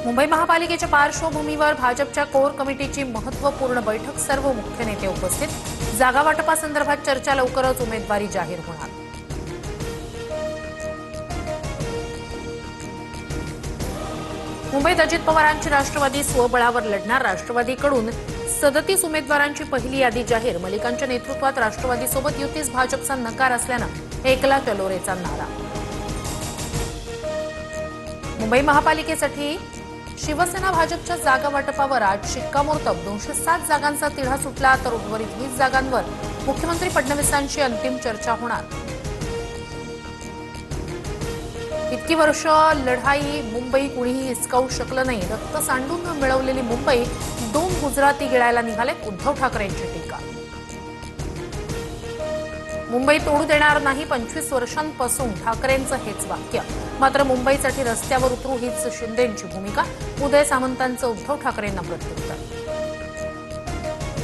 मुंबई महापालिकेच्या पार्श्वभूमीवर भाजपच्या कोर कमिटीची महत्त्वपूर्ण बैठक, सर्व मुख्य नेते उपस्थित। जागा वाटपासंदर्भात चर्चा, लवकरच उमेदवारी जाहीर होणार। मुंबईत अजित पवारांची राष्ट्रवादी स्वबळावर लढणार, राष्ट्रवादीकडून 37 उमेदवारांची पहिली यादी जाहीर। मलिकांच्या नेतृत्वात राष्ट्रवादीसोबत युतीस भाजपचा नकार असल्यानं एकला चलोरेचा नारा। मुंबई महापालिकेसाठी शिवसेना भाजपच्या जागा वाटपावर आज शिक्कामोर्तब। 207 जागांचा तिढा सुटला, तर उर्वरित 20 जागांवर मुख्यमंत्री फडणवीसांची अंतिम चर्चा होणार। इतकी वर्ष लढाई मुंबई कुणीही हिसकावू शकलं नाही, रक्त सांडून मिळवलेली मुंबई 2 गुजराती गिळायला निघालेत, उद्धव ठाकरेंची टीका। मुंबई तोडू देणार नाही, 25 वर्षांपासून ठाकरेंचं हेच वाक्य। मात्र मुंबईसाठी रस्त्यावर उतरू हीच शिंदेंची भूमिका। उदय सामंतांचं उद्धव ठाकरेंना प्रत्युत्तर।